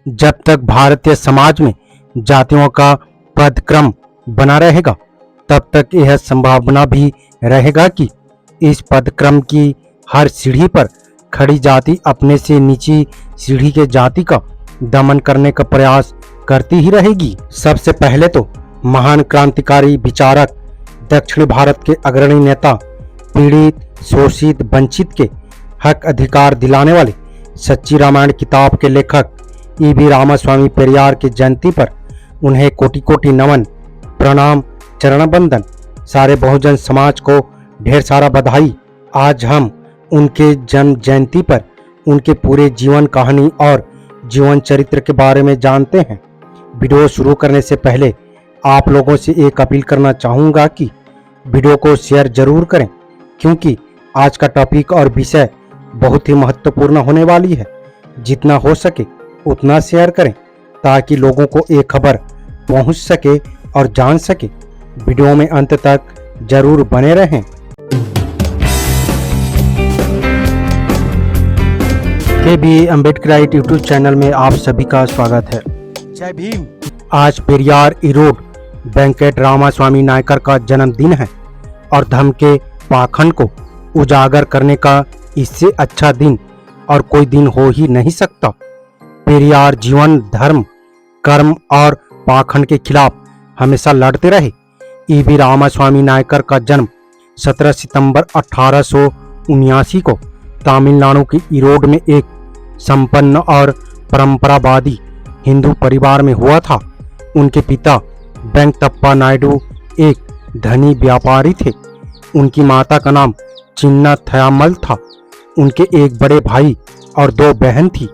जब तक भारतीय समाज में जातियों का पदक्रम बना रहेगा तब तक यह संभावना भी रहेगा कि इस पदक्रम की हर सीढ़ी पर खड़ी जाति अपने से नीची सीढ़ी के जाति का दमन करने का प्रयास करती ही रहेगी। सबसे पहले तो महान क्रांतिकारी विचारक, दक्षिण भारत के अग्रणी नेता, पीड़ित, शोषित, वंचित के हक अधिकार दिलाने वाले सच्ची रामायण किताब के लेखक ईवी रामास्वामी पेरियार की जयंती पर उन्हें कोटि कोटि नमन, प्रणाम, चरण बंदन। सारे बहुजन समाज को ढेर सारा बधाई। आज हम उनके जन्म जयंती पर उनके पूरे जीवन कहानी और जीवन चरित्र के बारे में जानते हैं। वीडियो शुरू करने से पहले आप लोगों से एक अपील करना चाहूँगा कि वीडियो को शेयर जरूर करें, क्योंकि आज का टॉपिक और विषय बहुत ही महत्वपूर्ण होने वाली है। जितना हो सके उतना शेयर करें ताकि लोगों को ये खबर पहुंच सके और जान सके। वीडियो में अंत तक जरूर बने रहें। के अम्बेडकराइट यूट्यूब चैनल में आप सभी का स्वागत है। जय भीम। आज पेरियार इरोड वेंकट रामास्वामी नायकर का जन्मदिन है और धर्म के पाखंड को उजागर करने का इससे अच्छा दिन और कोई दिन हो ही नहीं सकता। पेरियार जीवन, धर्म, कर्म और पाखंड के खिलाफ हमेशा लड़ते रहे। ईवी रामास्वामी नायकर का जन्म 17 सितंबर 1879 को तमिलनाडु के इरोड में एक संपन्न और परंपरावादी हिंदू परिवार में हुआ था। उनके पिता वेंकटप्पा नायडू एक धनी व्यापारी थे। उनकी माता का नाम चिन्ना थयामल था। उनके एक बड़े भाई और 2 बहन थी।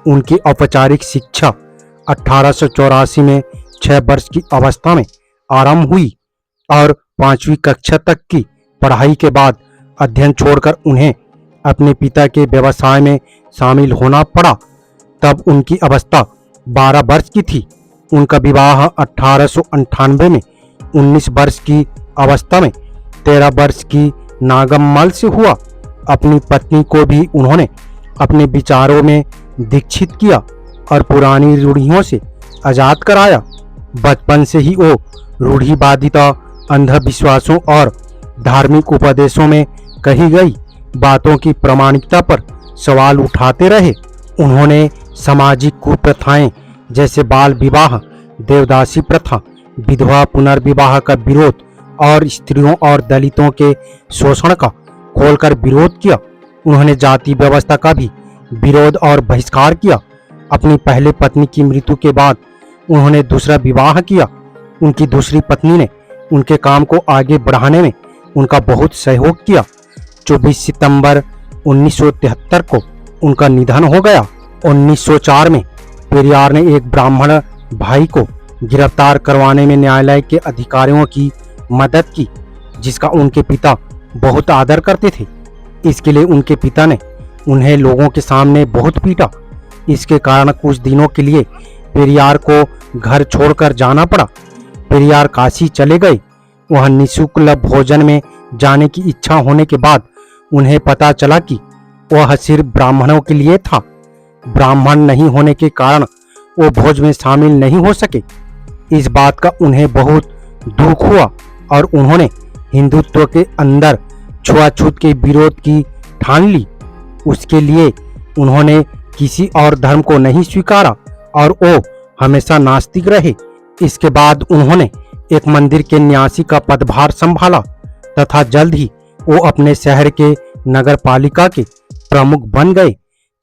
उनकी औपचारिक शिक्षा 1884 में 6 वर्ष की अवस्था में आरंभ हुई और 5वीं कक्षा तक की पढ़ाई के बाद अध्ययन छोड़कर उन्हें अपने पिता के व्यवसाय में शामिल होना पड़ा। तब उनकी अवस्था 12 वर्ष की थी। उनका विवाह 1898 में 19 वर्ष की अवस्था में 13 वर्ष की नागम्मल से हुआ। अपनी पत्नी को भी उन्होंने अपने विचारों में दीक्षित किया और पुरानी रूढ़ियों से आजाद कराया। बचपन से ही वो रूढ़िवादिता, अंधविश्वासों और धार्मिक उपदेशों में कही गई बातों की प्रामाणिकता पर सवाल उठाते रहे। उन्होंने सामाजिक कुप्रथाएं जैसे बाल विवाह, देवदासी प्रथा, विधवा पुनर्विवाह का विरोध और स्त्रियों और दलितों के शोषण का खोलकर विरोध किया। उन्होंने जाति व्यवस्था का भी विरोध और बहिष्कार किया। अपनी पहले पत्नी की मृत्यु के बाद उन्होंने दूसरा विवाह किया। उनकी दूसरी पत्नी ने उनके काम को आगे बढ़ाने में उनका बहुत सहयोग किया। 24 सितंबर 1973 को उनका निधन हो गया। 1904 में पेरियार ने एक ब्राह्मण भाई को गिरफ्तार करवाने में न्यायालय के अधिकारियों की मदद की, जिसका उनके पिता बहुत आदर करते थे। इसके लिए उनके पिता ने उन्हें लोगों के सामने बहुत पीटा। इसके कारण कुछ दिनों के लिए पेरियार को घर छोड़कर जाना पड़ा। पेरियार काशी चले गए। वहां निःशुल्क भोजन में जाने की इच्छा होने के बाद उन्हें पता चला कि वह सिर्फ ब्राह्मणों के लिए था। ब्राह्मण नहीं होने के कारण वो भोज में शामिल नहीं हो सके। इस बात का उन्हें बहुत दुख हुआ और उन्होंने हिंदुत्व के अंदर छुआछूत के विरोध की ठान ली। उसके लिए उन्होंने किसी और धर्म को नहीं स्वीकारा और वो हमेशा नास्तिक रहे। इसके बाद उन्होंने एक मंदिर के न्यासी का पदभार संभाला तथा जल्द ही वो अपने शहर के नगर पालिका के प्रमुख बन गए।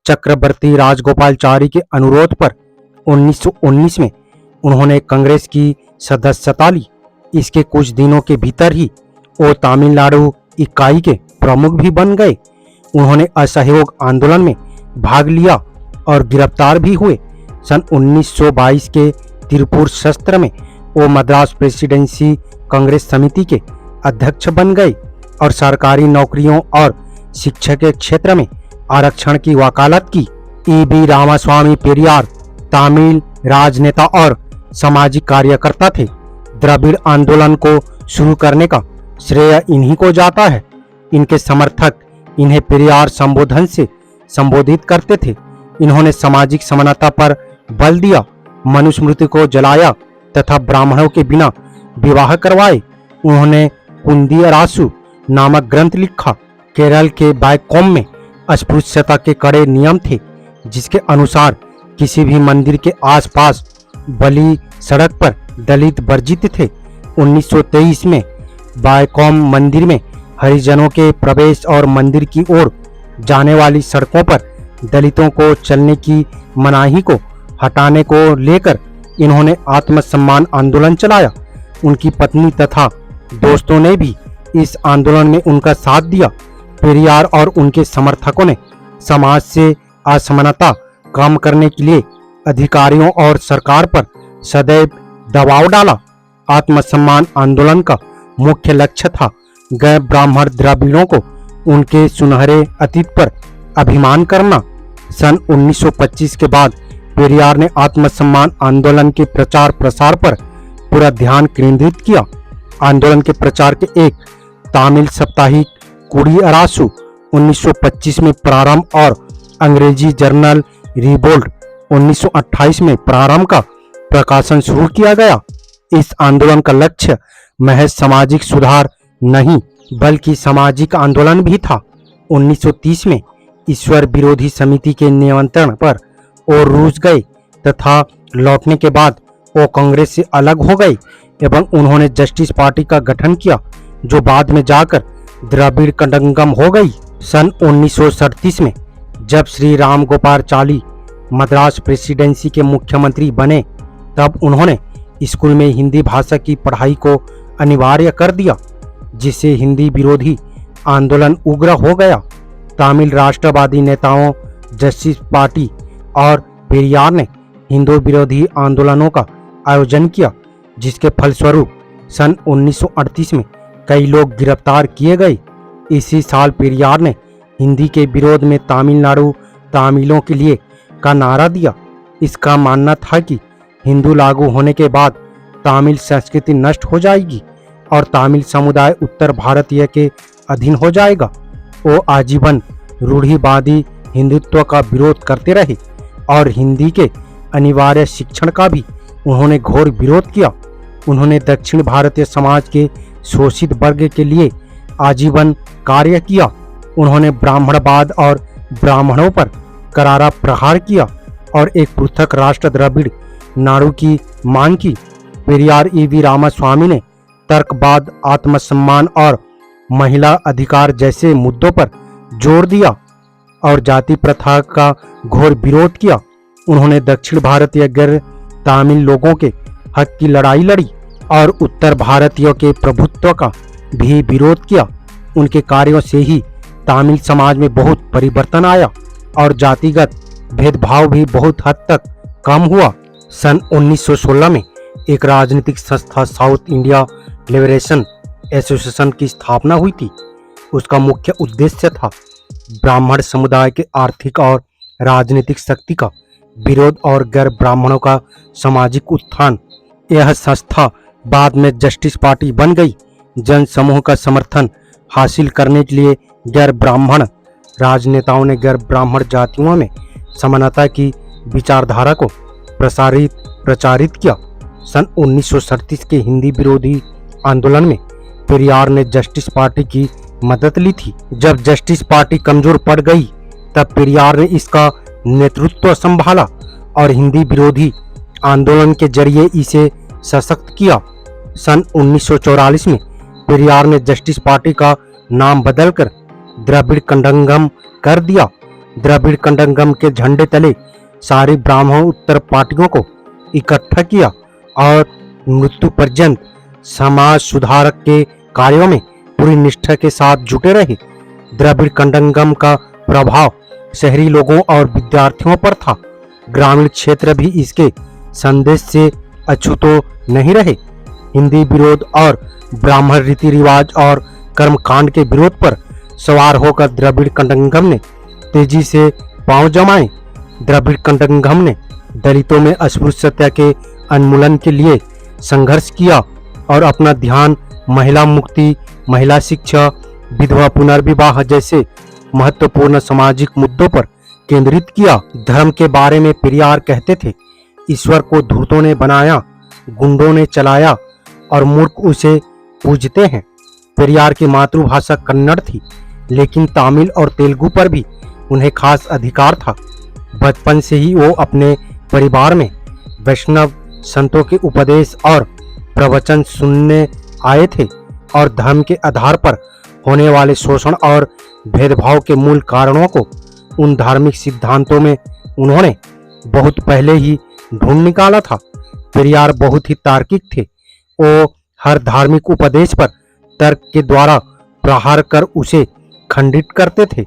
चक्रवर्ती राजगोपालचारी के अनुरोध पर 1919 में उन्होंने कांग्रेस की सदस्यता ली। इसके कुछ दिनों के भीतर ही वो तमिलनाडु इकाई के प्रमुख भी बन गए। उन्होंने असहयोग आंदोलन में भाग लिया और गिरफ्तार भी हुए। सन 1922 के तिरुपुर सत्र में वो मद्रास प्रेसिडेंसी कांग्रेस समिति के अध्यक्ष बन गए और सरकारी नौकरियों और शिक्षा के क्षेत्र में आरक्षण की वकालत की। ईवी रामास्वामी पेरियार तमिल राजनेता और सामाजिक कार्यकर्ता थे। द्रविड़ आंदोलन को शुरू करने का श्रेय इन्हीं को जाता है। इनके समर्थक इन्हें पेरियार संबोधन से संबोधित करते थे। इन्होंने सामाजिक समानता पर बल दिया, मनुस्मृति को जलाया तथा ब्राह्मणों के बिना विवाह करवाए। उन्होंने कुंदियारासु नामक ग्रंथ लिखा। केरल के वैकोम में अस्पृश्यता के कड़े नियम थे, जिसके अनुसार किसी भी मंदिर के आसपास बली सड़क पर दलित वर्जित थे। 1923 में वैकोम मंदिर में हरिजनों के प्रवेश और मंदिर की ओर जाने वाली सड़कों पर दलितों को चलने की मनाही को हटाने को लेकर इन्होंने आत्मसम्मान आंदोलन चलाया। उनकी पत्नी तथा दोस्तों ने भी इस आंदोलन में उनका साथ दिया। पेरियार और उनके समर्थकों ने समाज से असमानता कम करने के लिए अधिकारियों और सरकार पर सदैव दबाव डाला। आत्मसम्मान आंदोलन का मुख्य लक्ष्य था गैर ब्राह्मण द्रविड़ों को उनके सुनहरे अतीत पर अभिमान करना। सन 1925 के बाद पेरियार ने आत्मसम्मान आंदोलन के प्रचार प्रसार पर पूरा ध्यान केंद्रित किया। आंदोलन के प्रचार के एक तमिल साप्ताहिक कुडियारासु 1925 में प्रारंभ और अंग्रेजी जर्नल रिवोल्ट 1928 में प्रारंभ का प्रकाशन शुरू किया गया। इस आंदोलन का लक्ष्य महज सामाजिक सुधार नहीं बल्कि सामाजिक आंदोलन भी था। 1930 में ईश्वर विरोधी समिति के निमंत्रण पर वो रूस गए तथा लौटने के बाद वो कांग्रेस से अलग हो गए एवं उन्होंने जस्टिस पार्टी का गठन किया, जो बाद में जाकर द्रविड़ कड़ंगम हो गई। सन 1937 में जब श्री राम गोपालाचारी मद्रास प्रेसिडेंसी के मुख्यमंत्री बने, तब उन्होंने स्कूल में हिंदी भाषा की पढ़ाई को अनिवार्य कर दिया, जिससे हिंदी विरोधी आंदोलन उग्र हो गया। तमिल राष्ट्रवादी नेताओं जस्टिस पार्टी और पेरियार ने हिंदू विरोधी आंदोलनों का आयोजन किया, जिसके फलस्वरूप सन 1938 में कई लोग गिरफ्तार किए गए। इसी साल पेरियार ने हिंदी के विरोध में तमिलनाडु तमिलों के लिए का नारा दिया। इसका मानना था कि हिंदू लागू होने के बाद तमिल संस्कृति नष्ट हो जाएगी और तमिल समुदाय उत्तर भारतीय के अधीन हो जाएगा। वो आजीवन रूढ़िवादी हिंदुत्व का विरोध करते रहे और हिंदी के अनिवार्य शिक्षण का भी उन्होंने घोर विरोध किया। उन्होंने दक्षिण भारतीय समाज के शोषित वर्ग के लिए आजीवन कार्य किया। उन्होंने ब्राह्मणवाद और ब्राह्मणों पर करारा प्रहार किया और एक पृथक राष्ट्र द्रविड़ नाडु की मांग की। पेरियार ईवी रामास्वामी ने तर्कवाद, आत्मसम्मान और महिला अधिकार जैसे मुद्दों पर जोर दिया और जाति प्रथा का घोर विरोध किया। उन्होंने दक्षिण भारतीय गैर तमिल लोगों के हक की लड़ाई लड़ी और उत्तर भारतीयों के प्रभुत्व का भी विरोध किया। उनके कार्यों से ही तमिल समाज में बहुत परिवर्तन आया और जातिगत भेदभाव भी बहुत हद तक कम हुआ। सन 1916 में एक राजनीतिक संस्था साउथ इंडिया लिबरेशन एसोसिएशन की स्थापना हुई थी। उसका मुख्य उद्देश्य था ब्राह्मण समुदाय के आर्थिक और राजनीतिक शक्ति का विरोध और गैर ब्राह्मणों का सामाजिक उत्थान। यह संस्था बाद में जस्टिस पार्टी बन गई। जन समूह का समर्थन हासिल करने के लिए गैर ब्राह्मण राजनेताओं ने गैर ब्राह्मण जातियों में समानता की विचारधारा को प्रचारित किया। सन 1937 के हिंदी विरोधी आंदोलन में पेरियार ने जस्टिस पार्टी की मदद ली थी। जब जस्टिस पार्टी कमजोर पड़ गई, तब पेरियार ने इसका नेतृत्व संभाला और हिंदी विरोधी आंदोलन के जरिए इसे सशक्त किया। सन 1944 में पेरियार ने जस्टिस पार्टी का नाम बदलकर द्रविड़ कड़ंगम कर दिया। द्रविड़ कड़ंगम के झंडे तले सारी ब्राह्मण उत्तर पार्टियों को इकट्ठा किया और मृत्यु पर्यंत समाज सुधारक के कार्यों में पूरी निष्ठा के साथ जुटे रहे। द्रविड़ कड़ंगम का प्रभाव शहरी लोगों और विद्यार्थियों पर था। ग्रामीण क्षेत्र भी इसके संदेश से अछूतो नहीं रहे। हिंदी विरोध और ब्राह्मण रीति रिवाज और कर्मकांड के विरोध पर सवार होकर द्रविड़ कड़ंगम ने तेजी से पांव जमाए। द्रविड़ कड़ंगम ने दलितों में अस्पृश्यता के उन्मूलन के लिए संघर्ष किया और अपना ध्यान महिला मुक्ति, महिला शिक्षा, विधवा पुनर्विवाह जैसे महत्वपूर्ण सामाजिक मुद्दों पर केंद्रित किया। धर्म के बारे में पेरियार कहते थे ईश्वर को धूर्तों ने बनाया, गुंडों ने चलाया और मूर्ख उसे पूजते हैं। पेरियार की मातृभाषा कन्नड़ थी, लेकिन तमिल और तेलुगु पर भी उन्हें खास अधिकार था। बचपन से ही वो अपने परिवार में वैष्णव संतों के उपदेश और प्रवचन सुनने आए थे और धर्म के आधार पर होने वाले शोषण और भेदभाव के मूल कारणों को उन धार्मिक सिद्धांतों में उन्होंने बहुत पहले ही ढूंढ निकाला था। पेरियार बहुत ही तार्किक थे। वो हर धार्मिक उपदेश पर तर्क के द्वारा प्रहार कर उसे खंडित करते थे।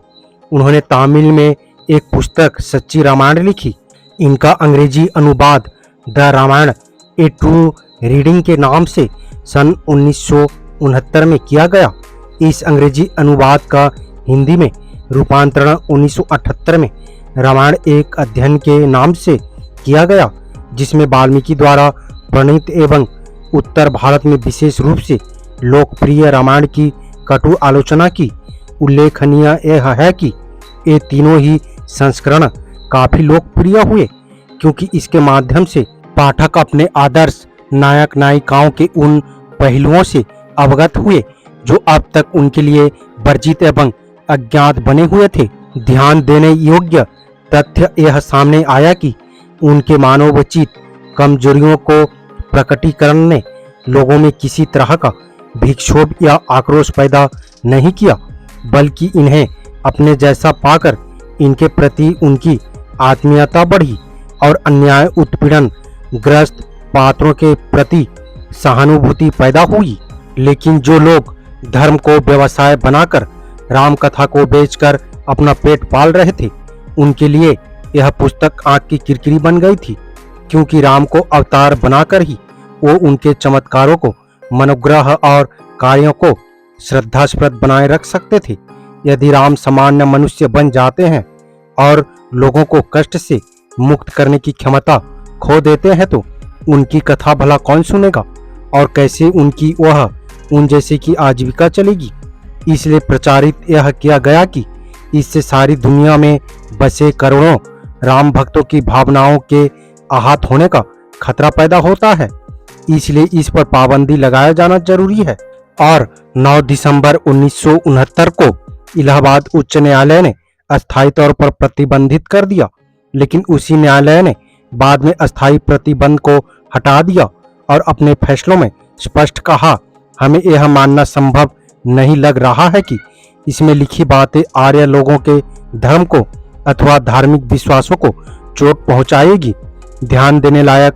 उन्होंने तमिल में एक पुस्तक सच्ची रामायण लिखी। इनका अंग्रेजी अनुवाद the Ramayana a true reading के नाम से सन 1969 में किया गया। इस अंग्रेजी अनुवाद का हिंदी में रूपांतरण 1978 में रामायण एक अध्ययन के नाम से किया गया, जिसमें वाल्मीकि द्वारा प्रणीत एवं उत्तर भारत में विशेष रूप से लोकप्रिय रामायण की कटु आलोचना की। उल्लेखनीय यह है कि ये तीनों ही संस्करण काफी लोकप्रिय हुए, क्योंकि इसके माध्यम से पाठक अपने आदर्श नायक नायिकाओं के उन पहलुओं से अवगत हुए जो अब तक उनके लिए वर्जित एवं अज्ञात बने हुए थे। ध्यान देने योग्य तथ्य यह सामने आया कि उनके मानवोचित कमजोरियों को प्रकटीकरण ने लोगों में किसी तरह का विक्षोभ या आक्रोश पैदा नहीं किया, बल्कि इन्हें अपने जैसा पाकर इनके प्रति उनकी आत्मीयता बढ़ी और अन्याय उत्पीड़न ग्रस्त पात्रों के प्रति सहानुभूति पैदा हुई। लेकिन जो लोग धर्म को व्यवसाय बनाकर राम कथा को बेचकर अपना पेट पाल रहे थे, उनके लिए यह पुस्तक आंख की किरकिरी बन गई थी, क्योंकि राम को अवतार बनाकर ही वो उनके चमत्कारों को, मनोग्रह और कार्यों को श्रद्धास्पद बनाए रख सकते थे। यदि राम सामान्य मनुष्य बन जाते हैं और लोगों को कष्ट से मुक्त करने की क्षमता खो देते हैं, तो उनकी कथा भला कौन सुनेगा और कैसे उनकी वह उन जैसे की आजीविका चलेगी। इसलिए प्रचारित यह किया गया कि इससे सारी दुनिया में बसे करोड़ों राम भक्तों की भावनाओं के आहत होने का खतरा पैदा होता है। इसलिए इस पर पाबंदी लगाया जाना जरूरी है। और 9 दिसंबर 1969 को इलाहाबाद उच्च न्यायालय ने अस्थायी तौर पर प्रतिबंधित कर दिया, लेकिन उसी न्यायालय ने बाद में अस्थायी प्रतिबंध को हटा दिया और अपने फैसलों में स्पष्ट कहा, हमें यह मानना संभव नहीं लग रहा है कि इसमें लिखी बातें आर्य लोगों के धर्म को अथवा धार्मिक विश्वासों को चोट पहुंचाएगी। ध्यान देने लायक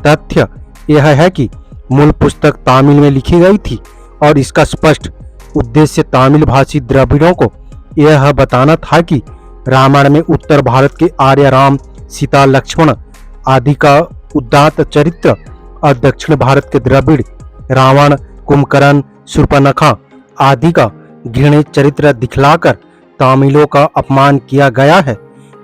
तथ्य यह है कि मूल पुस्तक तमिल में लिखी गई थी और इसका स्पष्ट उद्देश्य तमिल भाषी द्रविड़ों को यह बताना था कि रामायण में उत्तर भारत के आर्य राम, सीता, लक्ष्मण आदि का उदात्त चरित्र और दक्षिण भारत के द्रविड़ रावण, कुंभकर्ण, शूर्पणखा आदि का घृणित चरित्र दिखलाकर तमिलों का अपमान किया गया है।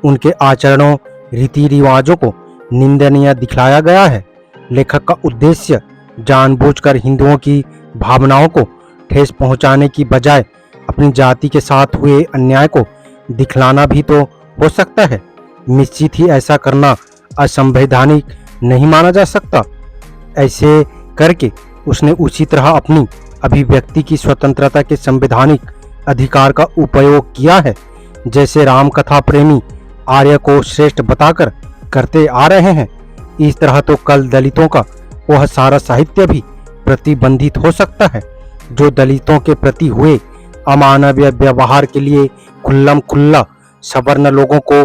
उनके आचरणों, रीति रिवाजों को निंदनीय दिखलाया गया है। लेखक का उद्देश्य जानबूझकर हिंदुओं की भावनाओं को ठेस पहुंचाने की बजाय अपनी जाति के साथ हुए अन्याय को दिखलाना भी तो हो सकता है। निश्चित ही ऐसा करना असंवैधानिक नहीं माना जा सकता। ऐसे करके उसने उसी तरह अपनी अभिव्यक्ति की स्वतंत्रता के संवैधानिक अधिकार का उपयोग किया है, जैसे राम कथा प्रेमी आर्य को श्रेष्ठ बताकर करते आ रहे हैं। इस तरह तो कल दलितों का वह सारा साहित्य भी प्रतिबंधित हो सकता है जो दलितों के प्रति हुए अमानवीय व्यवहार के लिए खुल्लम खुल्ला सवर्ण लोगों को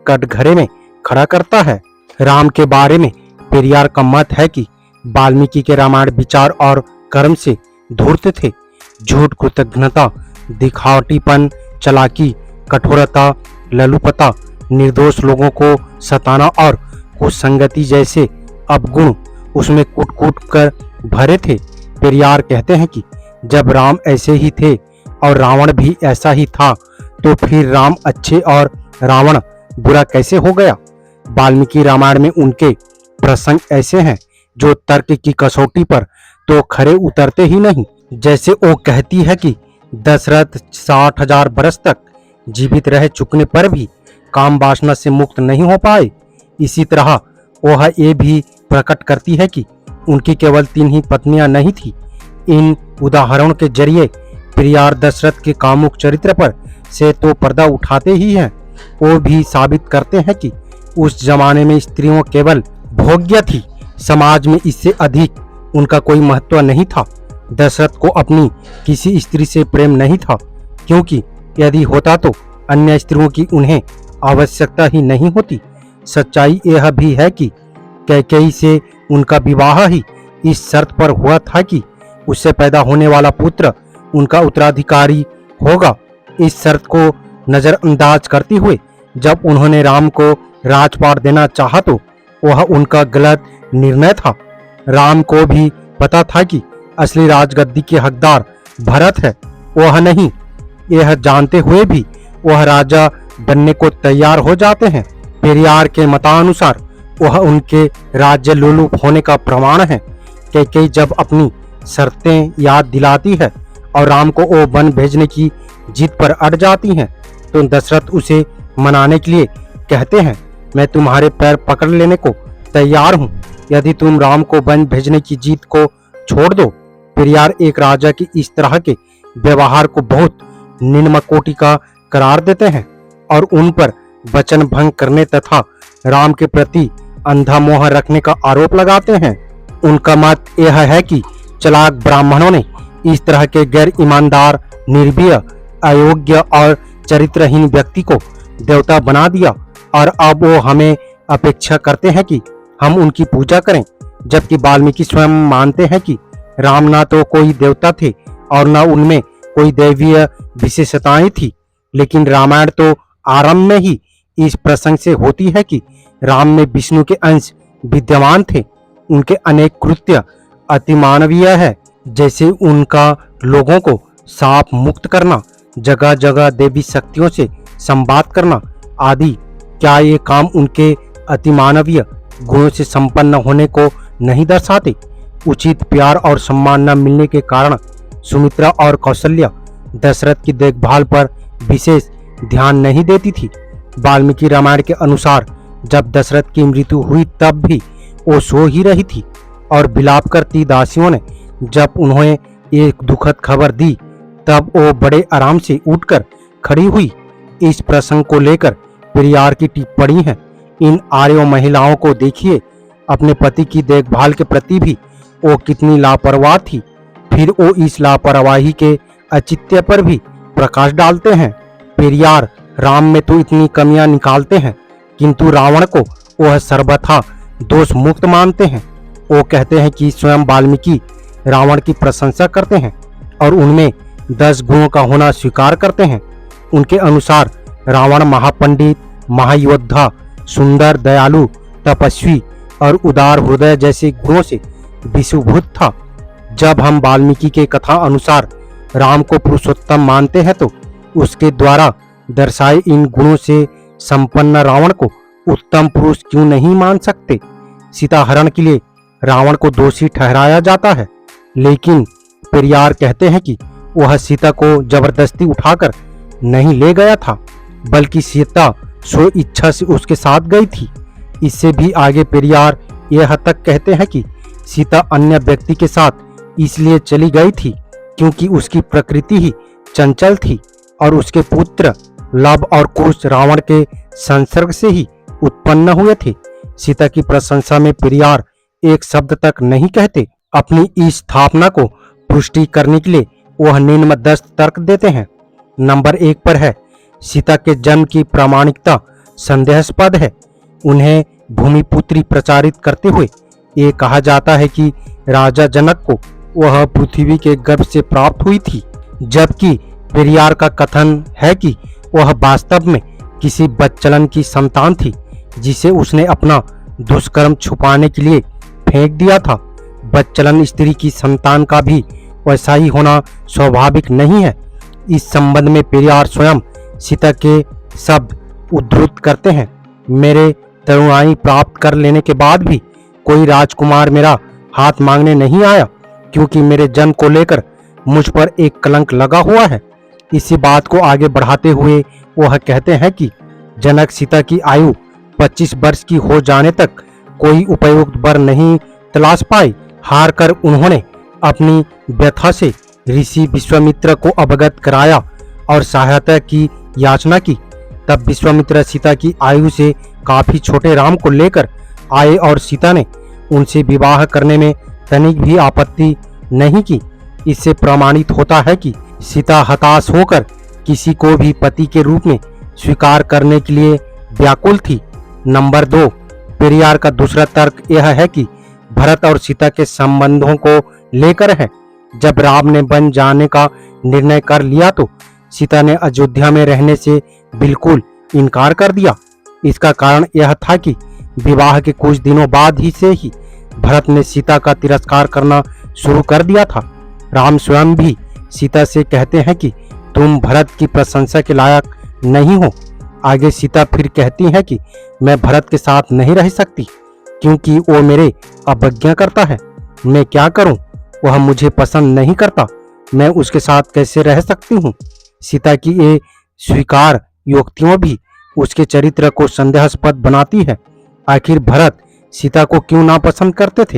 कटघरे में खड़ा करता है। राम के बारे में पेरियार का मत है कि वाल्मीकि के रामायण विचार और कर्म से धूर्त थे। झूठ, कृतज्ञता, दिखावटीपन, चालाकी, कठोरता, ललुपता, निर्दोष लोगों को सताना और कुसंगति जैसे अवगुण उसमें कूट कूट कर भरे थे। पेरियार कहते हैं कि जब राम ऐसे ही थे और रावण भी ऐसा ही था, तो फिर राम अच्छे और रावण बुरा कैसे हो गया। वाल्मीकि रामायण में उनके प्रसंग ऐसे हैं जो तर्क की कसौटी पर तो खरे उतरते ही नहीं। जैसे वो कहती है कि दशरथ 60,000 बरस तक जीवित रह चुकने पर भी काम वासना से मुक्त नहीं हो पाए। इसी तरह वह ये भी प्रकट करती है कि उनकी केवल 3 ही पत्नियां नहीं थी। इन उदाहरणों के जरिए पेरियार दशरथ के कामुक चरित्र पर से तो पर्दा उठाते ही हैं, वो भी साबित करते हैं कि उस जमाने में स्त्रियों केवल भोग्य थी, समाज में इससे अधिक उनका कोई महत्व नहीं था। दशरथ को अपनी किसी स्त्री से प्रेम नहीं था, क्योंकि यदि होता तो अन्य स्त्रियों की उन्हें आवश्यकता ही नहीं होती। सच्चाई यह भी है कि कैकेयी से उनका विवाह ही इस शर्त पर हुआ था कि उससे पैदा होने वाला पुत्र उनका उत्तराधिकारी होगा। इस शर्त को नजरअंदाज करते हुए जब उन्होंने राम को राजपाट देना चाहा तो वह उनका गलत निर्णय था। राम को भी पता था कि असली राजगद्दी के हकदार भरत है, वह नहीं। यह जानते हुए भी वह राजा बनने को तैयार हो जाते हैं। पेरियार के मतानुसार वह उनके राज्य लोलुप होने का प्रमाण है। कैकेयी जब अपनी शर्तें याद दिलाती है और राम को वो वन भेजने की जिद पर अड़ जाती हैं, तो दशरथ उसे मनाने के लिए कहते हैं, मैं तुम्हारे पैर पकड़ लेने को तैयार हूँ, यदि तुम राम को वन भेजने की जिद को छोड़ दो। पेरियार एक राजा की इस तरह के व्यवहार को बहुत निम्न कोटि का करार देते हैं और उन पर वचन भंग करने तथा राम के प्रति अंधा मोह रखने का आरोप लगाते हैं। उनका मत यह है कि चालाक ब्राह्मणों ने इस तरह के गैर ईमानदार, निर्भय, अयोग्य और चरित्रहीन व्यक्ति को देवता बना दिया और अब वो हमें अपेक्षा करते हैं कि हम उनकी पूजा करें, जबकि वाल्मीकि स्वयं मानते हैं कि राम ना तो कोई देवता थे और न उनमें कोई दैवीय विशेषताएं थी। लेकिन रामायण तो आरंभ में ही इस प्रसंग से होती है कि राम में विष्णु के अंश विद्यमान थे। उनके अनेक कृत्य अतिमानवीय है, जैसे उनका लोगों को शाप मुक्त करना, जगह जगह देवी शक्तियों से संवाद करना आदि। क्या ये काम उनके अतिमानवीय गुणों से संपन्न होने को नहीं दर्शाते? उचित प्यार और सम्मान न मिलने के कारण सुमित्रा और कौशल्या दशरथ की देखभाल पर विशेष ध्यान नहीं देती थी। वाल्मीकि रामायण के अनुसार जब दशरथ की मृत्यु हुई तब भी वो सो ही रही थी और विलाप करती दासियों ने जब उन्हें एक दुखद खबर दी तब वो बड़े आराम से उठकर खड़ी हुई। इस प्रसंग को लेकर पेरियार की टिप्पणी है, इन आर्य महिलाओं को देखिए, अपने पति की देखभाल के प्रति भी वो कितनी लापरवाह थी। फिर वो इस लापरवाही के औचित्य पर भी प्रकाश डालते हैं। पेरियार राम में तो इतनी कमियां निकालते हैं, किंतु रावण को वह सर्वथा दोष मुक्त मानते हैं। वो कहते हैं कि स्वयं वाल्मीकि रावण की प्रशंसा करते हैं और उनमें 10 गुणों का होना स्वीकार करते हैं। उनके अनुसार रावण महापंडित, महायोद्धा, सुंदर, दयालु, तपस्वी और उदार हृदय जैसे गुणों से विषुभूत था। जब हम वाल्मीकि के कथा अनुसार राम को पुरुषोत्तम मानते हैं तो उसके द्वारा दर्शाए इन गुणों से संपन्न रावण को उत्तम पुरुष क्यों नहीं मान सकते? सीता हरण के लिए रावण को दोषी ठहराया जाता है, लेकिन पेरियार कहते हैं कि वह सीता को जबरदस्ती उठाकर नहीं ले गया था, बल्कि सीता स्व इच्छा से उसके साथ गई थी। इससे भी आगे पेरियार यह तक कहते हैं कि सीता अन्य व्यक्ति के साथ इसलिए चली गई थी क्योंकि उसकी प्रकृति ही चंचल थी और उसके पुत्र लव और कुश रावण के संसर्ग से ही उत्पन्न हुए थे। सीता की प्रशंसा में पेरियार एक शब्द तक नहीं कहते। अपनी इस स्थापना को पुष्टि करने के लिए वह निम्न 10 तर्क देते हैं। नंबर 1 पर है, सीता के जन्म की प्रामाणिकता संदेहास्पद है। उन्हें भूमिपुत्री प्रचारित करते हुए ये कहा जाता है कि राजा जनक को वह पृथ्वी के गर्भ से प्राप्त हुई थी, जबकि पेरियार का कथन है कि वह वास्तव में किसी बच्चलन की संतान थी जिसे उसने अपना दुष्कर्म छुपाने के लिए फेंक दिया था। बच्चलन स्त्री की संतान का भी वैसा ही होना स्वाभाविक नहीं है। इस संबंध में पेरियार स्वयं सीता के शब्द उद्धृत करते हैं, मेरे तरुणाई प्राप्त कर लेने के बाद भी कोई राजकुमार मेरा हाथ मांगने नहीं आया, क्योंकि मेरे जन्म को लेकर मुझ पर एक कलंक लगा हुआ है। इसी बात को आगे बढ़ाते हुए वह कहते हैं कि जनक सीता की आयु 25 वर्ष की हो जाने तक कोई उपयुक्त वर नहीं तलाश पाए। हार कर उन्होंने अपनी व्यथा से ऋषि विश्वामित्र को अवगत कराया और सहायता की याचना की। तब विश्वामित्र सीता की आयु से काफी छोटे राम को लेकर आए और सीता ने उनसे विवाह करने में तनिक भी आपत्ति नहीं की। इससे प्रमाणित होता है कि सीता हताश होकर किसी को भी पति के रूप में स्वीकार करने के लिए व्याकुल थी। नंबर 2, पेरियार का दूसरा तर्क यह है कि भरत और सीता के संबंधों को लेकर है। जब राम ने वन जाने का निर्णय कर लिया तो सीता ने अयोध्या में रहने से बिल्कुल इनकार कर दिया। इसका कारण यह था कि विवाह के कुछ दिनों बाद ही से ही भरत ने सीता का तिरस्कार करना शुरू कर दिया था। राम स्वयं भी सीता से कहते हैं कि तुम भरत की प्रशंसा के लायक नहीं हो। आगे सीता फिर कहती हैं कि मैं भरत के साथ नहीं रह सकती क्योंकि वो मेरे अवज्ञा करता है। मैं क्या करूं? वह मुझे पसंद नहीं करता। मैं उसके साथ कैसे रह सकती हूं? सीता की ये स्वीकार युक्तियों भी उसके चरित्र को संदेहास्पद बनाती है। आखिर भरत सीता को क्यों नापसंद करते थे?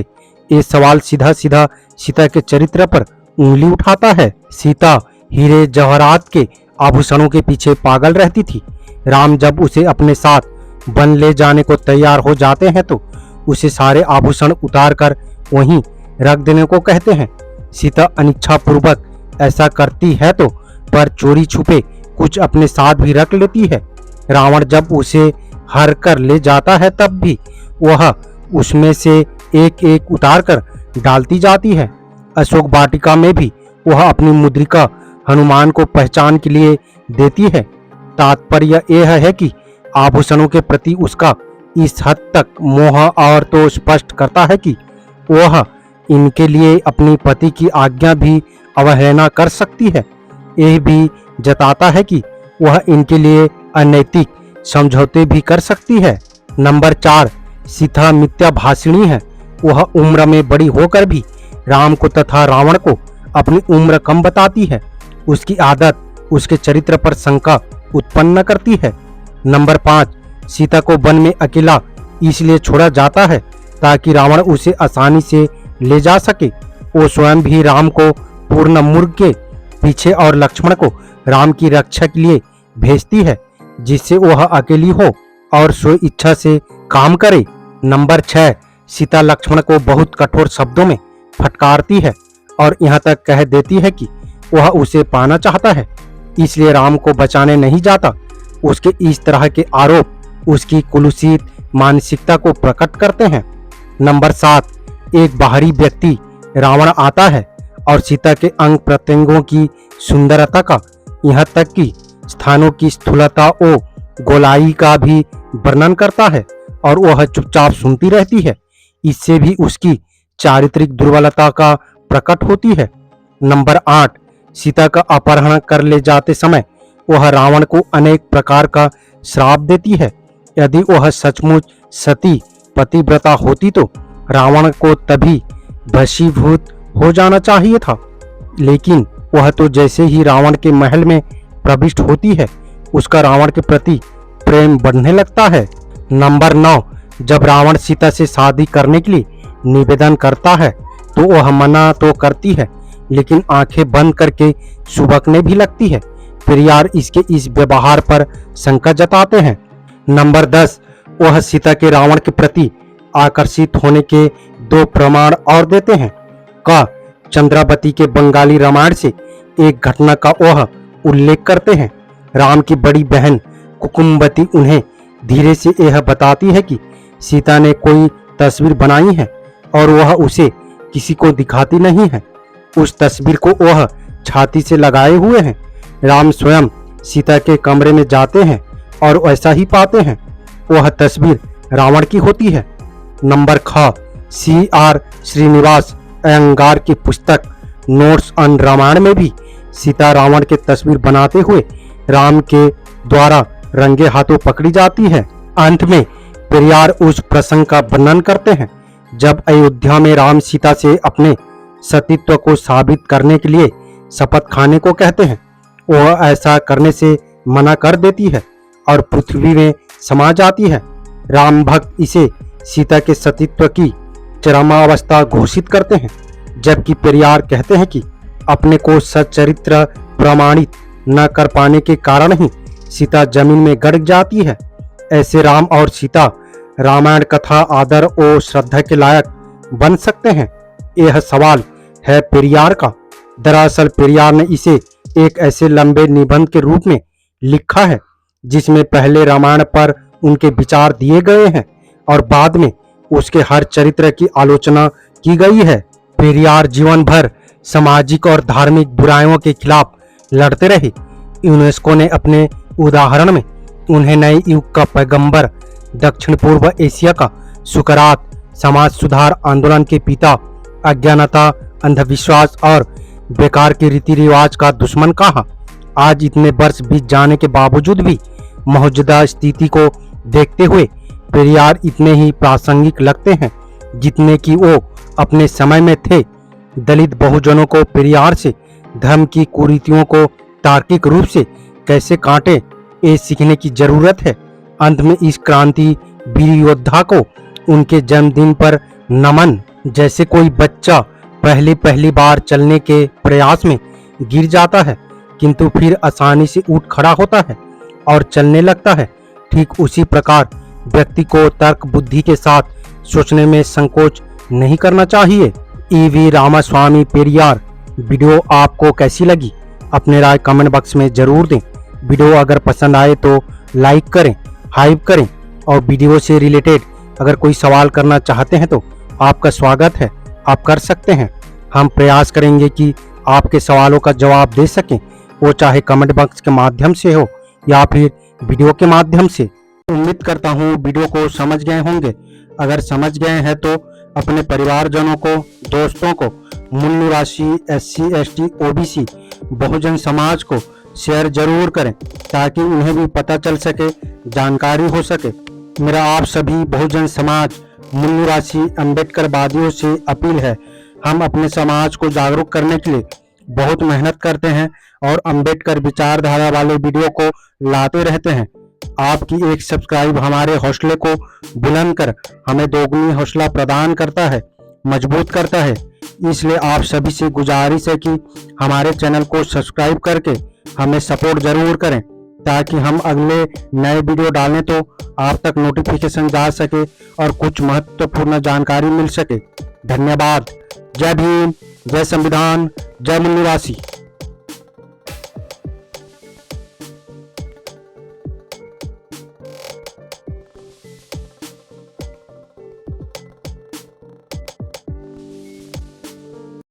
ये सवाल सीधा सीधा सीता के चरित्र पर उंगली उठाता है। सीता हीरे जवाहरात के आभूषणों के पीछे पागल रहती थी। राम जब उसे अपने साथ वन ले जाने को तैयार हो जाते हैं तो उसे सारे आभूषण उतार कर वहीं रख देने को कहते हैं। सीता अनिच्छा पूर्वक ऐसा करती है तो पर चोरी छुपे कुछ अपने साथ भी रख लेती है। रावण जब उसे हर कर ले जाता है तब भी वह उसमें से एक एक उतार कर डालती जाती है। अशोक वाटिका में भी वह अपनी मुद्रिका हनुमान को पहचान के लिए देती है। तात्पर्य यह है कि आभूषणों के प्रति उसका इस हद तक मोह और तो स्पष्ट करता है कि वह इनके लिए अपनी पति की आज्ञा भी अवहेलना कर सकती है। यह भी जताता है कि वह इनके लिए अनैतिक समझौते भी कर सकती है। नंबर 4, सीता मिथ्याभाषिणी है। वह उम्र में बड़ी होकर भी राम को तथा रावण को अपनी उम्र कम बताती है। उसकी आदत उसके चरित्र पर शंका उत्पन्न करती है। नंबर 5, सीता को वन में अकेला इसलिए छोड़ा जाता है ताकि रावण उसे आसानी से ले जा सके। वो स्वयं भी राम को पूर्ण मुर्ग के पीछे और लक्ष्मण को राम की रक्षा के लिए भेजती है जिससे वह अकेली हो और स्व इच्छा से काम करे। नंबर 6, सीता लक्ष्मण को बहुत कठोर शब्दों में फटकारती है और यहाँ तक कह देती है कि वह उसे पाना चाहता है इसलिए राम को बचाने नहीं जाता। उसके इस तरह के आरोप उसकी कुलुषित मानसिकता को प्रकट करते हैं। नंबर 7, एक बाहरी व्यक्ति रावण आता है और सीता के अंग प्रत्यंगों की सुंदरता का यहाँ तक कि स्थानों की स्थूलता और गोलाई का भी वर्णन करता है और वह चुपचाप सुनती रहती है। इससे भी उसकी चारित्रिक दुर्बलता का प्रकट होती है। नंबर 8, सीता का अपहरण कर ले जाते समय वह रावण को अनेक प्रकार का श्राप देती है। यदि वह सचमुच सती पतिव्रता होती तो रावण को तभी भस्मीभूत हो जाना चाहिए था, लेकिन वह तो जैसे ही रावण के महल में प्रविष्ट होती है उसका रावण के प्रति प्रेम बढ़ने लगता है। नंबर 9, जब रावण सीता से शादी करने के लिए निवेदन करता है तो वह मना तो करती है लेकिन आंखें बंद करके सुबकने भी लगती है। पेरियार इसके इस व्यवहार पर शंका जताते हैं। नंबर 10, वह सीता के रावण के प्रति आकर्षित होने के 2 प्रमाण और देते हैं। का चंद्रावती के बंगाली रामायण से एक घटना का वह उल्लेख करते हैं। राम की बड़ी बहन कुकुम्बती उन्हें धीरे से यह बताती है कि सीता ने कोई तस्वीर बनाई है और वह उसे किसी को दिखाती नहीं है। उस तस्वीर को वह छाती से लगाए हुए हैं। राम स्वयं सीता के कमरे में जाते हैं और ऐसा ही पाते हैं। वह तस्वीर रावण की होती है। Number 6, C.R. श्रीनिवास अयंगार की पुस्तक नोट्स ऑन रामायण में भी सीता रावण के तस्वीर बनाते हुए राम के द्वारा रंगे हाथों पकड़ी जाती है। अंत में पेरियार उस प्रसंग का वर्णन करते हैं जब अयोध्या में राम सीता से अपने सतीत्व को साबित करने के लिए शपथ खाने को कहते हैं। वह ऐसा करने से मना कर देती है और पृथ्वी में समा जाती है। राम भक्त इसे सीता के सतीत्व की चरमावस्था घोषित करते हैं, जबकि पेरियार कहते हैं कि अपने को सच्चरित्र प्रमाणित न कर पाने के कारण ही सीता जमीन में गड़ जाती है। ऐसे राम और सीता रामायण कथा आदर और श्रद्धा के लायक बन सकते हैं? यह सवाल है पेरियार का। दरअसल पेरियार ने इसे एक ऐसे लंबे निबंध के रूप में लिखा है जिसमें पहले रामायण पर उनके विचार दिए गए हैं और बाद में उसके हर चरित्र की आलोचना की गई है। पेरियार जीवन भर सामाजिक और धार्मिक बुराइयों के खिलाफ लड़ते रहे। यूनेस्को ने अपने उदाहरण में उन्हें नए युग का पैगंबर, दक्षिण पूर्व एशिया का सुकरात, समाज सुधार आंदोलन के पिता, अज्ञानता, अंधविश्वास और बेकार के रीति रिवाज का दुश्मन कहा। आज इतने वर्ष बीत जाने के बावजूद भी मौजूदा स्थिति को देखते हुए पेरियार इतने ही प्रासंगिक लगते हैं जितने कि वो अपने समय में थे। दलित बहुजनों को पेरियार से धर्म की कुरीतियों को तार्किक रूप से कैसे काटे, ये सीखने की जरूरत है। अंत में इस क्रांति वीर योद्धा को उनके जन्मदिन पर नमन। जैसे कोई बच्चा पहली बार चलने के प्रयास में गिर जाता है किंतु फिर आसानी से उठ खड़ा होता है और चलने लगता है, ठीक उसी प्रकार व्यक्ति को तर्क बुद्धि के साथ सोचने में संकोच नहीं करना चाहिए। ईवी रामास्वामी पेरियार वीडियो आपको कैसी लगी? अपने राय कमेंट बॉक्स में जरूर दें। वीडियो अगर पसंद आए तो लाइक करें, हाइप करें और वीडियो से रिलेटेड अगर कोई सवाल करना चाहते हैं तो आपका स्वागत है, आप कर सकते हैं। हम प्रयास करेंगे कि आपके सवालों का जवाब दे सकें, वो चाहे कमेंट बॉक्स के माध्यम से हो या फिर वीडियो के माध्यम से। उम्मीद करता हूँ वीडियो को समझ गए होंगे। अगर समझ गए हैं तो अपने परिवारजनों को, दोस्तों को, मूल निवासी, SC, ST, OBC, Bahujan Samaj को शेयर जरूर करें ताकि उन्हें भी पता चल सके, जानकारी हो सके। मेरा आप सभी बहुजन समाज, मूल निवासी अम्बेडकरवादियों से अपील है, हम अपने समाज को जागरूक करने के लिए बहुत मेहनत करते हैं और अम्बेडकर विचारधारा वाले वीडियो को लाते रहते हैं। आपकी एक सब्सक्राइब हमारे हौसले को बुलंद कर हमें दोगुनी हौसला प्रदान करता है, मजबूत करता है। इसलिए आप सभी से गुजारिश है कि हमारे चैनल को सब्सक्राइब करके हमें सपोर्ट जरूर करें ताकि हम अगले नए वीडियो डालें तो आप तक नोटिफिकेशन जा सके और कुछ महत्वपूर्ण जानकारी मिल सके। धन्यवाद। जय भीम, जय संविधान, जय मूल निवासी।